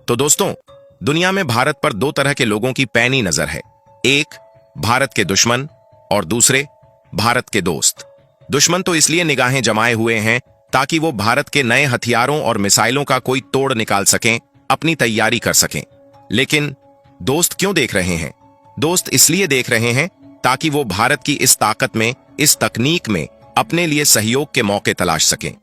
तो दोस्तों, दुनिया में भारत पर दो तरह के लोगों की पैनी नजर है। एक, भारत के दुश्मन, और दूसरे, भारत के दोस्त। दुश्मन तो इसलिए निगाहें जमाए हुए हैं ताकि वो भारत के नए हथियारों और मिसाइलों का कोई तोड़ निकाल सकें, अपनी तैयारी कर सकें। लेकिन दोस्त क्यों देख रहे हैं? दोस्त इसलिए देख रहे हैं ताकि वो भारत की इस ताकत में, इस तकनीक में अपने लिए सहयोग के मौके तलाश सकें।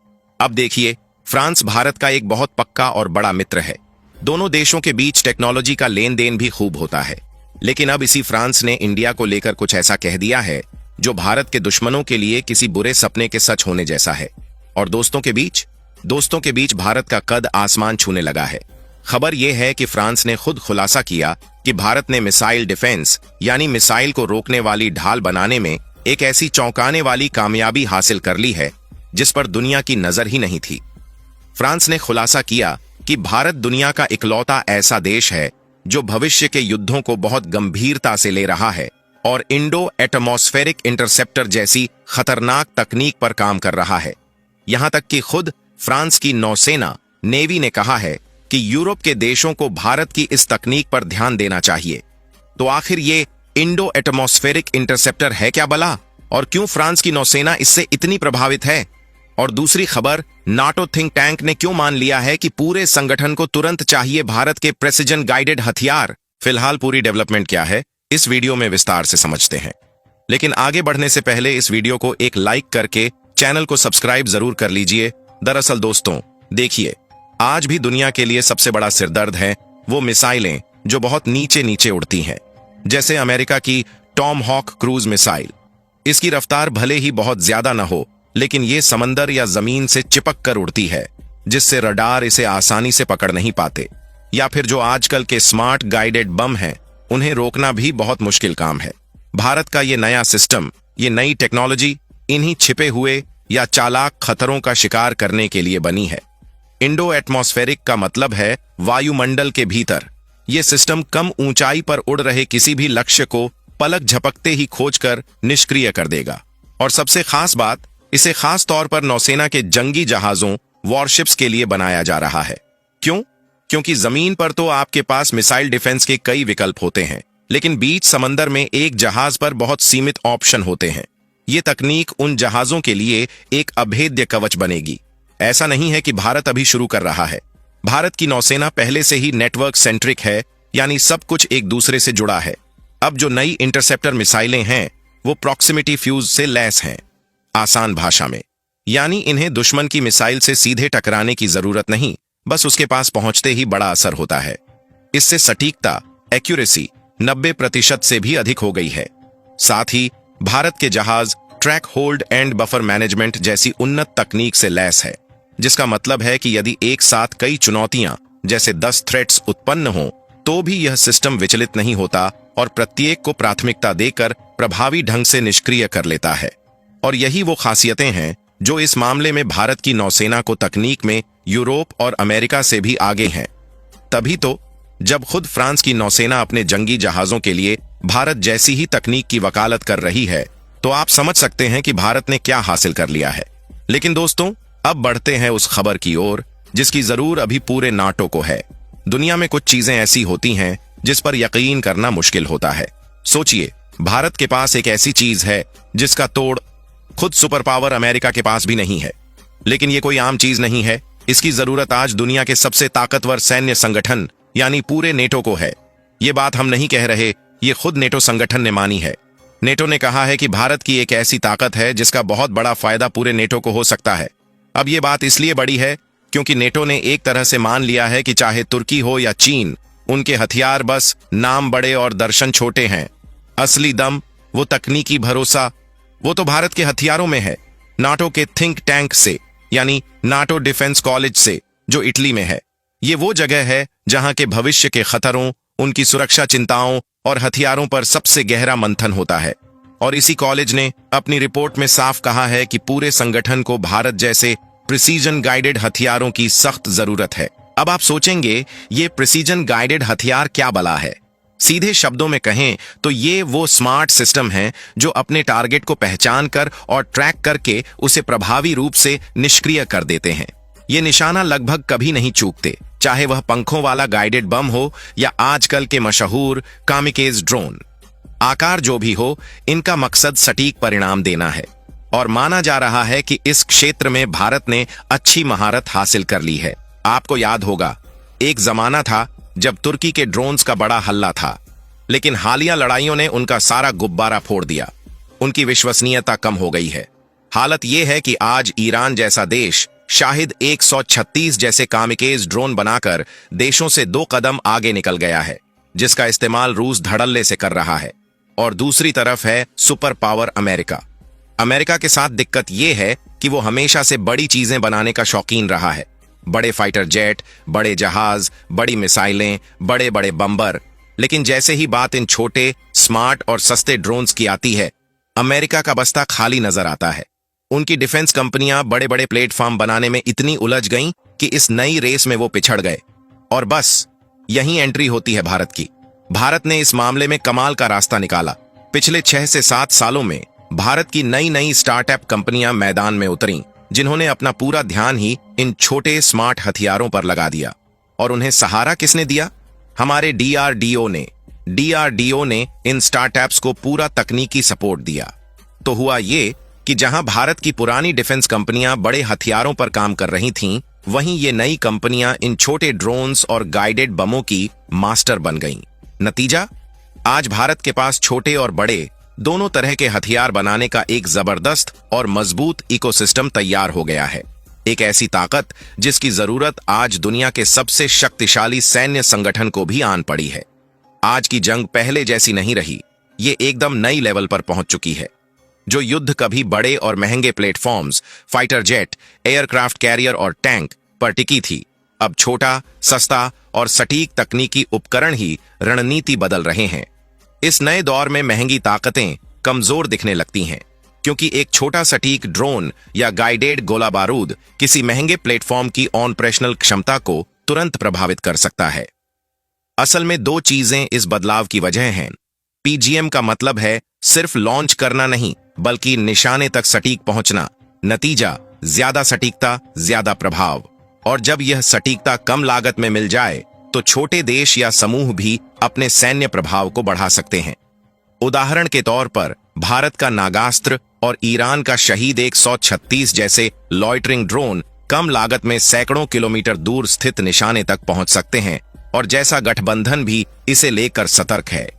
अब देखिए, फ्रांस भारत का एक बहुत पक्का और बड़ा मित्र है। दोनों देशों के बीच टेक्नोलॉजी का लेन देन भी खूब होता है। लेकिन अब इसी फ्रांस ने इंडिया को लेकर कुछ ऐसा कह दिया है जो भारत के दुश्मनों के लिए किसी बुरे सपने के सच होने जैसा है। और दोस्तों के बीच भारत का कद आसमान छूने लगा है। खबर यह है कि फ्रांस ने खुद खुलासा किया कि भारत ने मिसाइल डिफेंस यानी मिसाइल को रोकने वाली ढाल बनाने में एक ऐसी चौंकाने वाली कामयाबी हासिल कर ली है जिस पर दुनिया की नजर ही नहीं थी। फ्रांस ने खुलासा किया कि भारत दुनिया का इकलौता ऐसा देश है जो भविष्य के युद्धों को बहुत गंभीरता से ले रहा है और इंडो एटमॉस्फेरिक इंटरसेप्टर जैसी खतरनाक तकनीक पर काम कर रहा है। यहां तक कि खुद फ्रांस की नौसेना नेवी ने कहा है कि यूरोप के देशों को भारत की इस तकनीक पर ध्यान देना चाहिए। तो आखिर ये इंडो एटमॉस्फेरिक इंटरसेप्टर है क्या भला, और क्यों फ्रांस की नौसेना इससे इतनी प्रभावित है? और दूसरी खबर, नाटो थिंक टैंक ने क्यों मान लिया है कि पूरे संगठन को तुरंत चाहिए भारत के प्रेसिजन गाइडेड हथियार? फिलहाल पूरी डेवलपमेंट क्या है, इस वीडियो में विस्तार से समझते हैं। लेकिन आगे बढ़ने से पहले इस वीडियो को एक लाइक करके चैनल को सब्सक्राइब जरूर कर लीजिए। दरअसल दोस्तों, देखिए, आज भी दुनिया के लिए सबसे बड़ा सिरदर्द है वो मिसाइलें जो बहुत नीचे नीचे उड़ती हैं, जैसे अमेरिका की टॉम हॉक क्रूज मिसाइल। इसकी रफ्तार भले ही बहुत ज्यादा न हो, लेकिन ये समंदर या जमीन से चिपक कर उड़ती है, जिससे रडार इसे आसानी से पकड़ नहीं पाते। या फिर जो आजकल के स्मार्ट गाइडेड बम हैं, उन्हें रोकना भी बहुत मुश्किल काम है। भारत का ये नया सिस्टम, ये नई टेक्नोलॉजी इन्हीं छिपे हुए या चालाक खतरों का शिकार करने के लिए बनी है। इंडो एटमॉस्फेरिक का मतलब है वायुमंडल के भीतर। यह सिस्टम कम ऊंचाई पर उड़ रहे किसी भी लक्ष्य को पलक झपकते ही खोजकर निष्क्रिय कर देगा। और सबसे खास बात, इसे खास तौर पर नौसेना के जंगी जहाजों, वॉरशिप्स के लिए बनाया जा रहा है। क्यों? क्योंकि जमीन पर तो आपके पास मिसाइल डिफेंस के कई विकल्प होते हैं, लेकिन बीच समंदर में एक जहाज पर बहुत सीमित ऑप्शन होते हैं। ये तकनीक उन जहाजों के लिए एक अभेद्य कवच बनेगी। ऐसा नहीं है कि भारत अभी शुरू कर रहा है। भारत की नौसेना पहले से ही नेटवर्क सेंट्रिक है, यानी सब कुछ एक दूसरे से जुड़ा है। अब जो नई इंटरसेप्टर मिसाइलें हैं, वो प्रॉक्सिमिटी फ्यूज से लैस हैं। आसान भाषा में, यानी इन्हें दुश्मन की मिसाइल से सीधे टकराने की जरूरत नहीं, बस उसके पास पहुंचते ही बड़ा असर होता है। इससे सटीकता, एक्यूरेसी 90% से भी अधिक हो गई है। साथ ही भारत के जहाज track hold and buffer management जैसी उन्नत तकनीक से लैस है, जिसका मतलब है कि यदि एक साथ कई चुनौतियां जैसे 10 थ्रेट्स उत्पन्न हो, तो भी यह सिस्टम विचलित नहीं होता और प्रत्येक को प्राथमिकता देकर प्रभावी ढंग से निष्क्रिय कर लेता है। और यही वो खासियतें हैं जो इस मामले में भारत की नौसेना को तकनीक में यूरोप और अमेरिका से भी आगे हैं। तभी तो जब खुद फ्रांस की नौसेना अपने जंगी जहाजों के लिए भारत जैसी ही तकनीक की वकालत कर रही है, तो आप समझ सकते हैं कि भारत ने क्या हासिल कर लिया है। लेकिन दोस्तों, अब बढ़ते हैं उस खबर की ओर जिसकी जरूर अभी पूरे नाटो को है। दुनिया में कुछ चीजें ऐसी होती हैं जिस पर यकीन करना मुश्किल होता है। सोचिए, भारत के पास एक ऐसी चीज है जिसका तोड़ खुद सुपर पावर अमेरिका के पास भी नहीं है। लेकिन ये कोई आम चीज नहीं है। इसकी जरूरत आज दुनिया के सबसे ताकतवर सैन्य संगठन यानी पूरे नेटो को है। ये बात हम नहीं कह रहे, ये खुद नेटो संगठन ने मानी है। नेटो ने कहा है कि भारत की एक ऐसी ताकत है जिसका बहुत बड़ा फायदा पूरे नेटो को हो सकता है। अब ये बात इसलिए बड़ी है क्योंकि नेटो ने एक तरह से मान लिया है कि चाहे तुर्की हो या चीन, उनके हथियार बस नाम बड़े और दर्शन छोटे हैं। असली दम, वो तकनीकी भरोसा, वो तो भारत के हथियारों में है। नाटो के थिंक टैंक से, यानी नाटो डिफेंस कॉलेज से, जो इटली में है। ये वो जगह है जहां के भविष्य के खतरों, उनकी सुरक्षा चिंताओं और हथियारों पर सबसे गहरा मंथन होता है। और इसी कॉलेज ने अपनी रिपोर्ट में साफ कहा है कि पूरे संगठन को भारत जैसे प्रिसीजन गाइडेड हथियारों की सख्त जरूरत है। अब आप सोचेंगे, ये प्रिसीजन गाइडेड हथियार क्या बला है? सीधे शब्दों में कहें तो ये वो स्मार्ट सिस्टम हैं जो अपने टारगेट को पहचान कर और ट्रैक करके उसे प्रभावी रूप से निष्क्रिय कर देते हैं। ये निशाना लगभग कभी नहीं चूकते, चाहे वह पंखों वाला गाइडेड बम हो या आजकल के मशहूर कामिकेज ड्रोन। आकार जो भी हो, इनका मकसद सटीक परिणाम देना है और माना जा रहा है कि इस क्षेत्र में भारत ने अच्छी महारत हासिल कर ली है। आपको याद होगा, एक जमाना था जब तुर्की के ड्रोन्स का बड़ा हल्ला था, लेकिन हालिया लड़ाइयों ने उनका सारा गुब्बारा फोड़ दिया। उनकी विश्वसनीयता कम हो गई है। हालत यह है कि आज ईरान जैसा देश शाहिद 136 जैसे कामिकेज ड्रोन बनाकर देशों से 2 कदम आगे निकल गया है, जिसका इस्तेमाल रूस धड़ल्ले से कर रहा है। और दूसरी तरफ है सुपर पावर अमेरिका। अमेरिका के साथ दिक्कत यह है कि वो हमेशा से बड़ी चीजें बनाने का शौकीन रहा है। बड़े फाइटर जेट, बड़े जहाज, बड़ी मिसाइलें, बड़े बड़े बम्बर। लेकिन जैसे ही बात इन छोटे, स्मार्ट और सस्ते ड्रोन्स की आती है, अमेरिका का बस्ता खाली नजर आता है। उनकी डिफेंस कंपनियां बड़े बड़े प्लेटफॉर्म बनाने में इतनी उलझ गईं कि इस नई रेस में वो पिछड़ गए। और बस यहीं एंट्री होती है भारत की। भारत ने इस मामले में कमाल का रास्ता निकाला। पिछले 6 से 7 सालों में भारत की नई नई स्टार्टअप कंपनियां मैदान में उतरीं, जिन्होंने अपना पूरा ध्यान ही इन छोटे स्मार्ट हथियारों पर लगा दिया। और उन्हें सहारा किसने दिया? हमारे डीआरडीओ ने इन स्टार्टअप्स को पूरा तकनीकी सपोर्ट दिया। तो हुआ ये कि जहां भारत की पुरानी डिफेंस कंपनियां बड़े हथियारों पर काम कर रही थीं, वहीं ये नई कंपनियां इन छोटे ड्रोन्स और गाइडेड बमों की मास्टर बन गईं। नतीजा, आज भारत के पास छोटे और बड़े दोनों तरह के हथियार बनाने का एक जबरदस्त और मजबूत इकोसिस्टम तैयार हो गया है। एक ऐसी ताकत जिसकी जरूरत आज दुनिया के सबसे शक्तिशाली सैन्य संगठन को भी आन पड़ी है। आज की जंग पहले जैसी नहीं रही, ये एकदम नई लेवल पर पहुंच चुकी है। जो युद्ध कभी बड़े और महंगे platforms, fighter jet, aircraft carrier और टैंक पर टिकी थी, अब छोटा, सस्ता और सटीक तकनीकी उपकरण ही रणनीति बदल रहे हैं। इस नए दौर में महंगी ताकतें कमजोर दिखने लगती हैं, क्योंकि एक छोटा सटीक ड्रोन या गाइडेड गोला बारूद किसी महंगे प्लेटफॉर्म की ऑपरेशनल क्षमता को तुरंत प्रभावित कर सकता है। असल में 2 चीजें इस बदलाव की वजह हैं। पीजीएम का मतलब है सिर्फ लॉन्च करना नहीं, बल्कि निशाने तक सटीक पहुंचना। नतीजा, ज्यादा सटीकता, ज्यादा प्रभाव। और जब यह सटीकता कम लागत में मिल जाए, तो छोटे देश या समूह भी अपने सैन्य प्रभाव को बढ़ा सकते हैं। उदाहरण के तौर पर भारत का नागास्त्र और ईरान का शहीद 136 जैसे लॉइटरिंग ड्रोन कम लागत में सैकड़ों किलोमीटर दूर स्थित निशाने तक पहुंच सकते हैं। और जैसा गठबंधन भी इसे लेकर सतर्क है।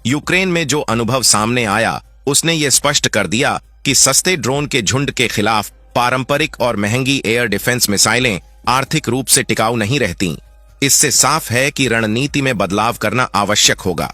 यूक्रेन में जो अनुभव सामने आया, उसने ये स्पष्ट कर दिया कि सस्ते ड्रोन के झुंड के खिलाफ पारंपरिक और महंगी एयर डिफेंस मिसाइलें आर्थिक रूप से टिकाऊ नहीं रहती। इससे साफ है कि रणनीति में बदलाव करना आवश्यक होगा।